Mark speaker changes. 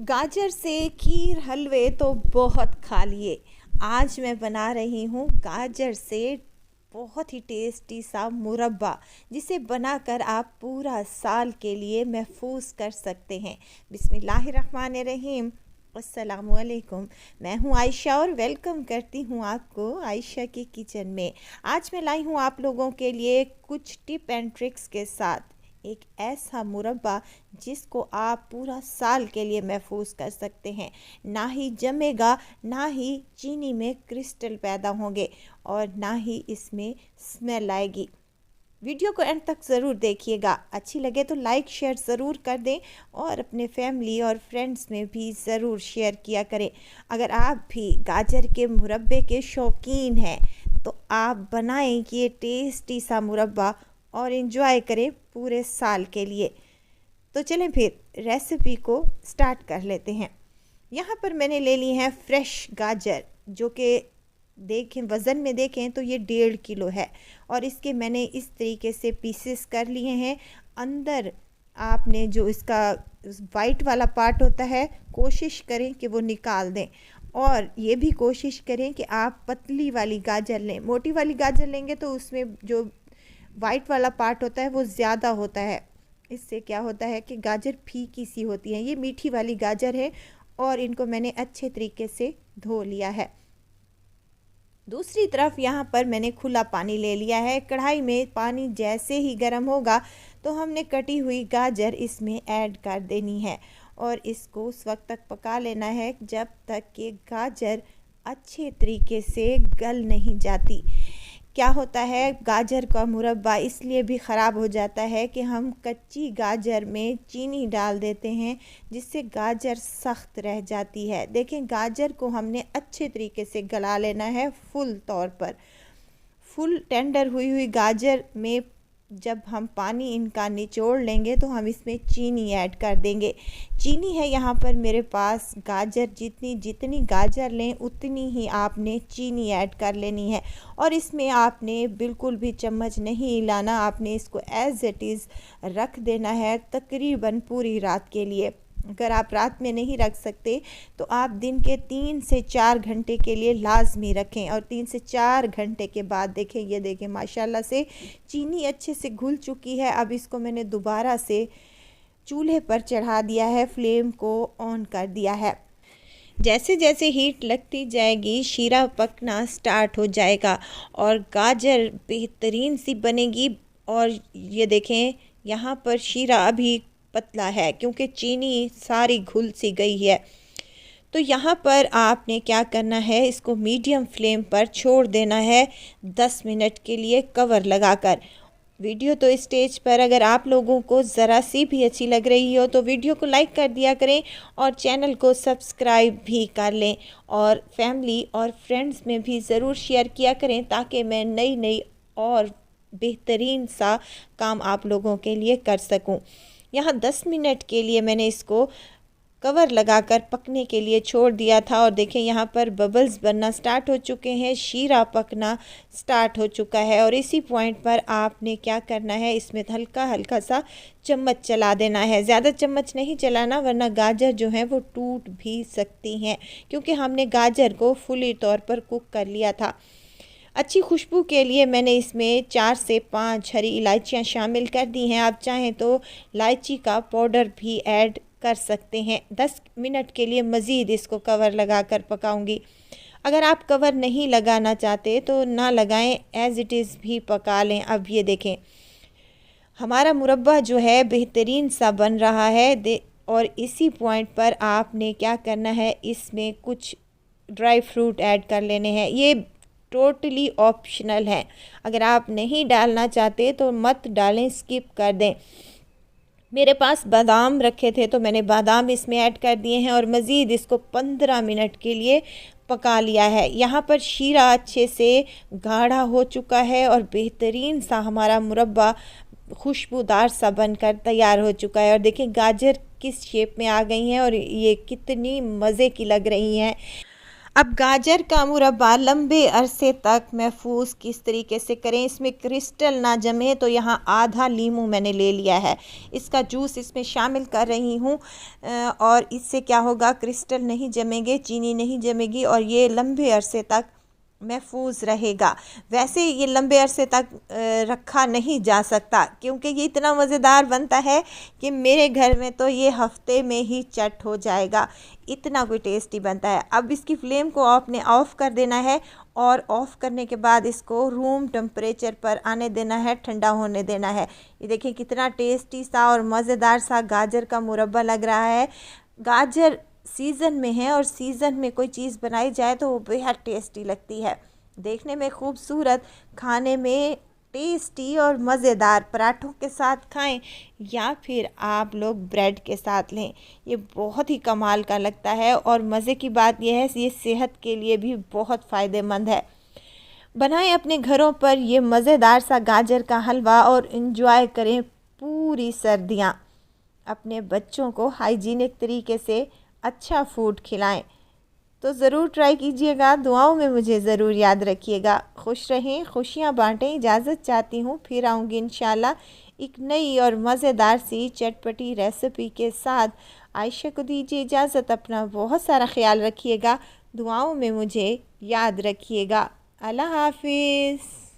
Speaker 1: गाजर से खीर हलवे तो बहुत खा लिए। आज मैं बना रही हूँ गाजर से बहुत ही टेस्टी सा मुरब्बा, जिसे बनाकर आप पूरा साल के लिए महफूज कर सकते हैं। बिस्मिल्लाहिर्रहमानिर्रहीम। अस्सलामुअलैकुम। मैं हूँ आयशा और वेलकम करती हूँ आपको आयशा की किचन में। आज मैं लाई हूँ आप लोगों के लिए कुछ टिप एंड ट्रिक्स के साथ एक ऐसा मुरब्बा जिसको आप पूरा साल के लिए महफूज कर सकते हैं। ना ही जमेगा, ना ही चीनी में क्रिस्टल पैदा होंगे और ना ही इसमें स्मेल आएगी। वीडियो को एंड तक ज़रूर देखिएगा। अच्छी लगे तो लाइक शेयर ज़रूर कर दें और अपने फैमिली और फ्रेंड्स में भी ज़रूर शेयर किया करें। अगर आप भी गाजर के मुरब्बे के शौकीन हैं तो आप बनाएं ये टेस्टी सा मुरब्बा और इन्जॉय करें पूरे साल के लिए। तो चलें फिर रेसिपी को स्टार्ट कर लेते हैं। यहाँ पर मैंने ले ली है फ्रेश गाजर, जो कि देखें वज़न में देखें तो ये 1.5 किलो है और इसके मैंने इस तरीके से पीसेस कर लिए हैं। अंदर आपने जो इसका वाइट वाला पार्ट होता है कोशिश करें कि वो निकाल दें, और ये भी कोशिश करें कि आप पतली वाली गाजर लें। मोटी वाली गाजर लेंगे तो उसमें जो वाइट वाला पार्ट होता है वो ज़्यादा होता है। इससे क्या होता है कि गाजर फीकी सी होती है। ये मीठी वाली गाजर है और इनको मैंने अच्छे तरीके से धो लिया है। दूसरी तरफ यहाँ पर मैंने खुला पानी ले लिया है। कढ़ाई में पानी जैसे ही गर्म होगा तो हमने कटी हुई गाजर इसमें ऐड कर देनी है और इसको उस वक्त तक पका लेना है जब तक कि गाजर अच्छे तरीके से गल नहीं जाती। क्या होता है, गाजर का मुरब्बा इसलिए भी ख़राब हो जाता है कि हम कच्ची गाजर में चीनी डाल देते हैं, जिससे गाजर सख्त रह जाती है। देखें, गाजर को हमने अच्छे तरीके से गला लेना है फुल तौर पर। फुल टेंडर हुई हुई गाजर में जब हम पानी इनका निचोड़ लेंगे तो हम इसमें चीनी ऐड कर देंगे। चीनी है यहाँ पर मेरे पास, गाजर जितनी गाजर लें उतनी ही आपने चीनी ऐड कर लेनी है और इसमें आपने बिल्कुल भी चम्मच नहीं हिलाना। आपने इसको एज़ इट इज़ रख देना है तकरीबन पूरी रात के लिए। अगर आप रात में नहीं रख सकते तो आप दिन के 3 से 4 घंटे के लिए लाजमी रखें और 3 से 4 घंटे के बाद देखें, ये देखें माशाल्लाह से चीनी अच्छे से घुल चुकी है। अब इसको मैंने दोबारा से चूल्हे पर चढ़ा दिया है, फ्लेम को ऑन कर दिया है। जैसे जैसे हीट लगती जाएगी शीरा पकना स्टार्ट हो जाएगा और गाजर बेहतरीन सी बनेगी। और ये देखें, यहाँ पर शीरा अभी पतला है क्योंकि चीनी सारी घुल सी गई है। तो यहाँ पर आपने क्या करना है, इसको मीडियम फ्लेम पर छोड़ देना है 10 मिनट के लिए कवर लगाकर। वीडियो तो इस स्टेज पर अगर आप लोगों को ज़रा सी भी अच्छी लग रही हो तो वीडियो को लाइक कर दिया करें और चैनल को सब्सक्राइब भी कर लें और फैमिली और फ्रेंड्स में भी ज़रूर शेयर किया करें ताकि मैं नई और बेहतरीन सा काम आप लोगों के लिए कर सकूं। यहाँ 10 मिनट के लिए मैंने इसको कवर लगाकर पकने के लिए छोड़ दिया था और देखें यहाँ पर बबल्स बनना स्टार्ट हो चुके हैं, शीरा पकना स्टार्ट हो चुका है। और इसी पॉइंट पर आपने क्या करना है, इसमें हल्का हल्का सा चम्मच चला देना है। ज़्यादा चम्मच नहीं चलाना वरना गाजर जो है वो टूट भी सकती हैं, क्योंकि हमने गाजर को फुली तौर पर कुक कर लिया था। अच्छी खुशबू के लिए मैंने इसमें 4 से 5 हरी इलायचियाँ शामिल कर दी हैं। आप चाहें तो इलायची का पाउडर भी ऐड कर सकते हैं। 10 मिनट के लिए मज़ीद इसको कवर लगाकर पकाऊंगी। अगर आप कवर नहीं लगाना चाहते तो ना लगाएं, एज़ इट इज़ भी पका लें। अब ये देखें हमारा मुरब्बा जो है बेहतरीन सा बन रहा है। और इसी पॉइंट पर आपने क्या करना है, इसमें कुछ ड्राई फ्रूट ऐड कर लेने हैं। ये टोटली ऑप्शनल है, अगर आप नहीं डालना चाहते तो मत डालें, स्किप कर दें। मेरे पास बादाम रखे थे तो मैंने बादाम इसमें ऐड कर दिए हैं और मज़ीद इसको 15 मिनट के लिए पका लिया है। यहाँ पर शीरा अच्छे से गाढ़ा हो चुका है और बेहतरीन सा हमारा मुरब्बा खुशबूदार सा बनकर तैयार हो चुका है। और देखें गाजर किस शेप में आ गई हैं और ये कितनी मज़े की लग रही हैं। अब गाजर का मुरब्बा लंबे अरसे तक महफूज किस तरीके से करें, इसमें क्रिस्टल ना जमे, तो यहाँ आधा लीमू मैंने ले लिया है, इसका जूस इसमें शामिल कर रही हूँ। और इससे क्या होगा, क्रिस्टल नहीं जमेंगे, चीनी नहीं जमेगी और ये लंबे अरसे तक महफूज रहेगा। वैसे ये लंबे अरसे तक रखा नहीं जा सकता क्योंकि ये इतना मज़ेदार बनता है कि मेरे घर में तो ये हफ्ते में ही चट हो जाएगा, इतना कोई टेस्टी बनता है। अब इसकी फ्लेम को आपने ऑफ़ कर देना है और ऑफ़ करने के बाद इसको रूम टेम्परेचर पर आने देना है, ठंडा होने देना है। ये देखिए कितना टेस्टी सा और मज़ेदार सा गाजर का मुरब्बा लग रहा है। गाजर सीज़न में है और सीज़न में कोई चीज़ बनाई जाए तो वो बेहद टेस्टी लगती है, देखने में खूबसूरत, खाने में टेस्टी और मज़ेदार। पराठों के साथ खाएं या फिर आप लोग ब्रेड के साथ लें, ये बहुत ही कमाल का लगता है। और मज़े की बात यह है ये सेहत के लिए भी बहुत फ़ायदेमंद है। बनाएं अपने घरों पर ये मज़ेदार सा गाजर का हलवा और इन्जॉय करें पूरी सर्दियाँ। अपने बच्चों को हाइजीनिक तरीके से अच्छा फूड खिलाएं, तो ज़रूर ट्राई कीजिएगा। दुआओं में मुझे ज़रूर याद रखिएगा। खुश रहें, खुशियाँ बांटें। इजाज़त चाहती हूँ, फिर आऊँगी इंशाल्लाह एक नई और मज़ेदार सी चटपटी रेसिपी के साथ। आयशा को दीजिए इजाज़त, अपना बहुत सारा ख्याल रखिएगा, दुआओं में मुझे याद रखिएगा। अल्लाह हाफिज़।